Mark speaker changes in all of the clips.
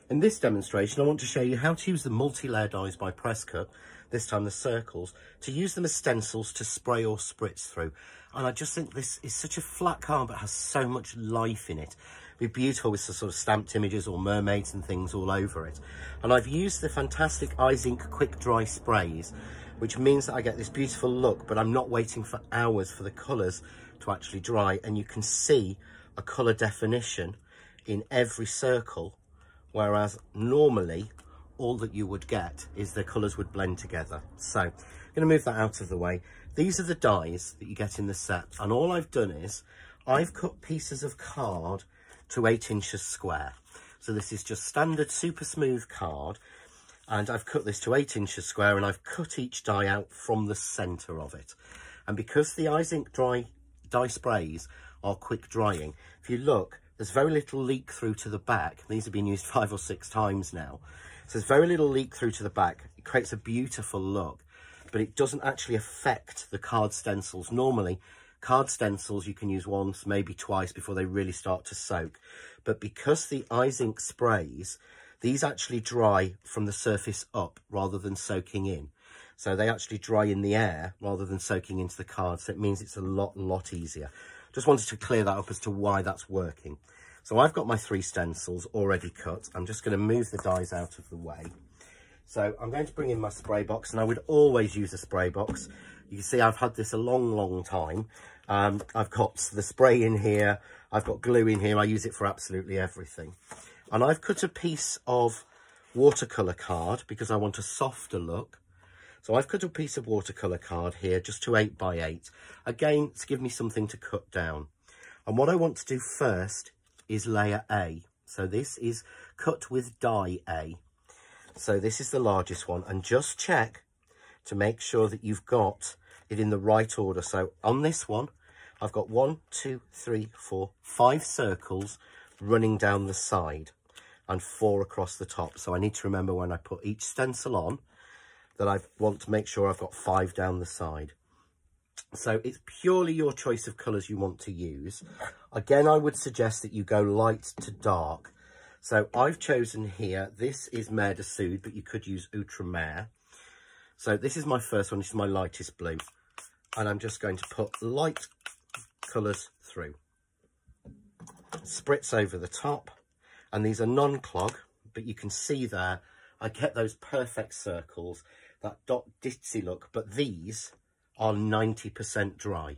Speaker 1: In this demonstration, I want to show you how to use the multi-layer dies by PressCut, this time the circles, to use them as stencils to spray or spritz through. And I just think this is such a flat card but has so much life in it. It'd be beautiful with some sort of stamped images or mermaids and things all over it. And I've used the fantastic Eyes Ink quick dry sprays, which means that I get this beautiful look, but I'm not waiting for hours for the colours to actually dry. And you can see a colour definition in every circle, whereas normally all that you would get is the colours would blend together. So I'm going to move that out of the way. These are the dies that you get in the set, and all I've done is I've cut pieces of card to 8 inches square. So this is just standard super smooth card, and I've cut this to 8 inches square, and I've cut each die out from the centre of it. And because the Eyes Ink die sprays are quick drying, if you look, there's very little leak through to the back. These have been used 5 or 6 times now. So there's very little leak through to the back. It creates a beautiful look, but it doesn't actually affect the card stencils. Normally, card stencils you can use once, maybe twice before they really start to soak. But because the Eyes Ink sprays, these actually dry from the surface up rather than soaking in. So they actually dry in the air rather than soaking into the card. So it means it's a lot easier. Just wanted to clear that up as to why that's working. So I've got my 3 stencils already cut. I'm just going to move the dies out of the way. So I'm going to bring in my spray box, and I would always use a spray box. You can see I've had this a long time. I've got the spray in here. I've got glue in here. I use it for absolutely everything. And I've cut a piece of watercolour card because I want a softer look. So I've cut a piece of watercolour card here, just to 8 by 8. Again, to give me something to cut down. And what I want to do first is layer A. So this is cut with die A. So this is the largest one. And just check to make sure that you've got it in the right order. So on this one, I've got 1, 2, 3, 4, 5 circles running down the side and 4 across the top. So I need to remember when I put each stencil on that I want to make sure I've got 5 down the side. So it's purely your choice of colours you want to use. Again, I would suggest that you go light to dark. So I've chosen here, this is Mer de Soude, but you could use Outremer. So this is my first one, this is my lightest blue. And I'm just going to put light colours through. Spritz over the top. And these are non-clog, but you can see there, I get those perfect circles, that dot ditzy look, but these are 90% dry.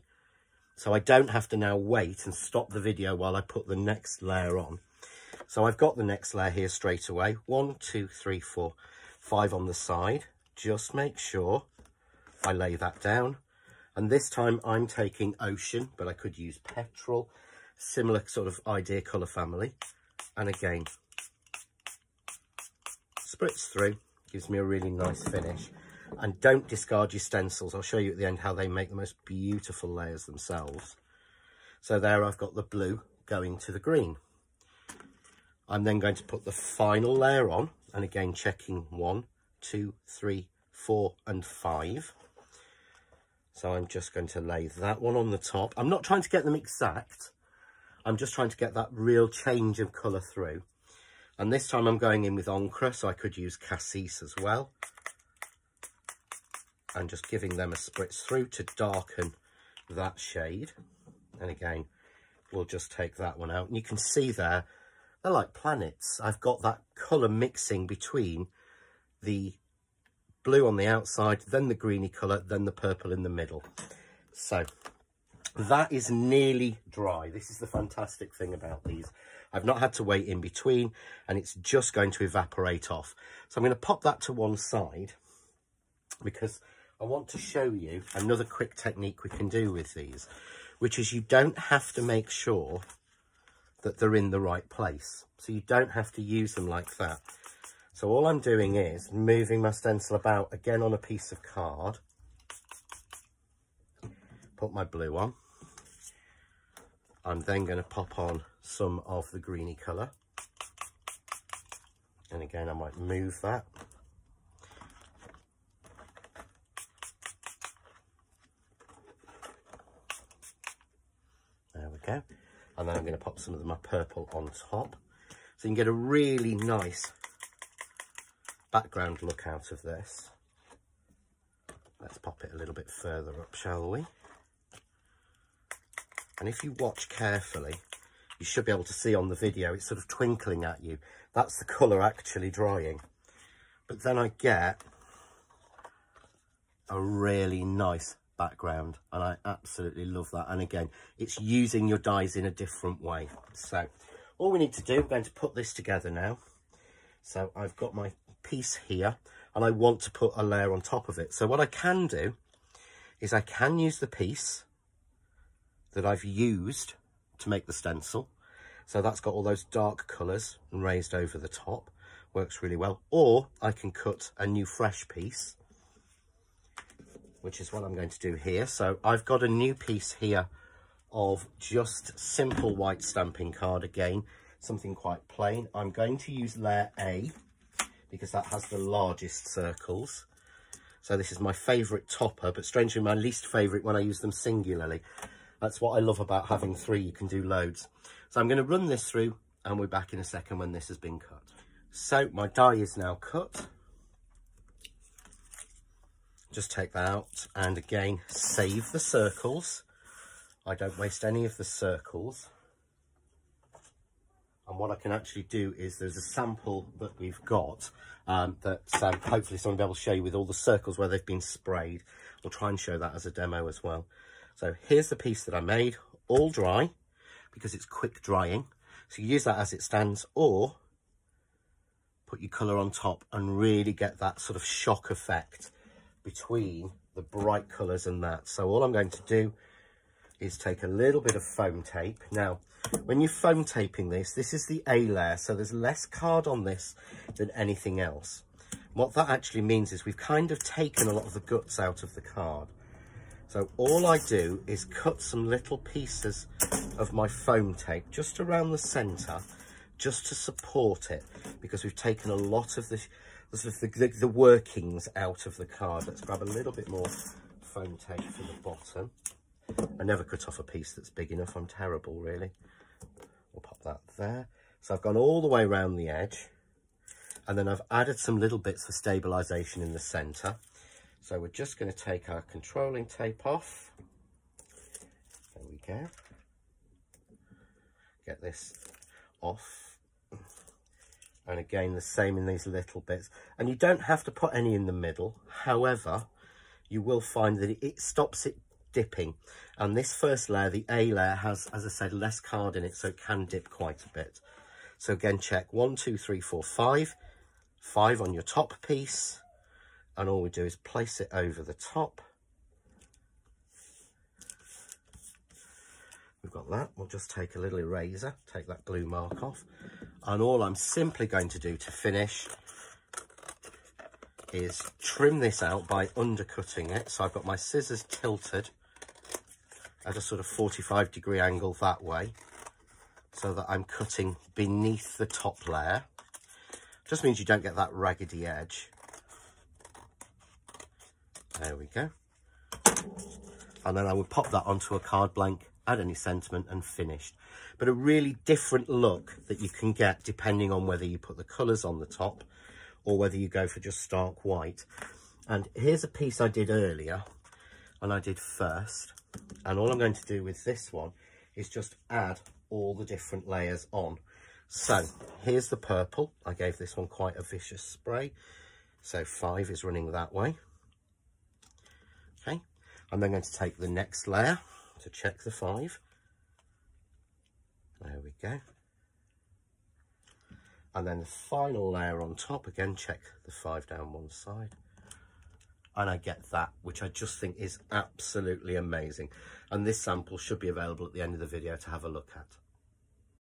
Speaker 1: So I don't have to now wait and stop the video while I put the next layer on. So I've got the next layer here straight away. 1, 2, 3, 4, 5 on the side. Just make sure I lay that down. And this time I'm taking Ocean, but I could use Petrol, similar sort of idea colour family. And again, spritz through, gives me a really nice finish. And don't discard your stencils. I'll show you at the end how they make the most beautiful layers themselves. So there I've got the blue going to the green. I'm then going to put the final layer on, and again checking 1, 2, 3, 4 and 5. So I'm just going to lay that one on the top. I'm not trying to get them exact. I'm just trying to get that real change of colour through. And this time I'm going in with Encre, so I could use Cassis as well. And just giving them a spritz through to darken that shade. And again, we'll just take that one out. And you can see there, they're like planets. I've got that colour mixing between the blue on the outside, then the greeny colour, then the purple in the middle. So that is nearly dry. This is the fantastic thing about these. I've not had to wait in between, and it's just going to evaporate off. So I'm going to pop that to one side because I want to show you another quick technique we can do with these, which is you don't have to make sure that they're in the right place. So you don't have to use them like that. So all I'm doing is moving my stencil about again on a piece of card. Put my blue on. I'm then going to pop on some of the greeny colour. And again, I might move that. There we go. And then I'm going to pop some of my purple on top. So you can get a really nice background look out of this. Let's pop it a little bit further up, shall we? And if you watch carefully, you should be able to see on the video, it's sort of twinkling at you. That's the colour actually drying. But then I get a really nice background, and I absolutely love that. And again, it's using your dyes in a different way. So all we need to do, I'm going to put this together now. So I've got my piece here, and I want to put a layer on top of it. So what I can do is I can use the piece that I've used to make the stencil. So that's got all those dark colours and raised over the top. Works really well. Or I can cut a new fresh piece, which is what I'm going to do here. So I've got a new piece here of just simple white stamping card. Again, something quite plain. I'm going to use layer A because that has the largest circles. So this is my favourite topper, but strangely my least favourite when I use them singularly. That's what I love about having three, you can do loads. So I'm going to run this through and we're back in a second when this has been cut. So my die is now cut. Just take that out and again, save the circles. I don't waste any of the circles. And what I can actually do is there's a sample that we've got that hopefully someone will be able to show you with all the circles where they've been sprayed. We'll try and show that as a demo as well. So here's the piece that I made, all dry, because it's quick drying. So you use that as it stands, or put your colour on top and really get that sort of shock effect between the bright colours and that. So all I'm going to do is take a little bit of foam tape. Now, when you're foam taping this, this is the A layer, so there's less card on this than anything else. What that actually means is we've kind of taken a lot of the guts out of the card. So all I do is cut some little pieces of my foam tape just around the centre, just to support it, because we've taken a lot of the workings out of the card. Let's grab a little bit more foam tape for the bottom. I never cut off a piece that's big enough. I'm terrible, really. We'll pop that there. So I've gone all the way around the edge, and then I've added some little bits for stabilisation in the centre. So we're just going to take our controlling tape off. There we go. Get this off. And again, the same in these little bits. And you don't have to put any in the middle. However, you will find that it stops it dipping. And this first layer, the A layer, has, as I said, less card in it, so it can dip quite a bit. So again, check 1, 2, 3, 4, 5. 5 on your top piece. And all we do is place it over the top. We've got that. We'll just take a little eraser, take that glue mark off. And all I'm simply going to do to finish is trim this out by undercutting it. So I've got my scissors tilted at a sort of 45-degree angle that way, so that I'm cutting beneath the top layer. Just means you don't get that raggedy edge. There we go. And then I would pop that onto a card blank, add any sentiment, and finished. But a really different look that you can get depending on whether you put the colours on the top or whether you go for just stark white. And here's a piece I did earlier and I did first. And all I'm going to do with this one is just add all the different layers on. So here's the purple. I gave this one quite a vicious spray. So 5 is running that way. Okay, I'm then going to take the next layer to check the 5. There we go. And then the final layer on top, again, check the 5 down one side. And I get that, which I just think is absolutely amazing. And this sample should be available at the end of the video to have a look at.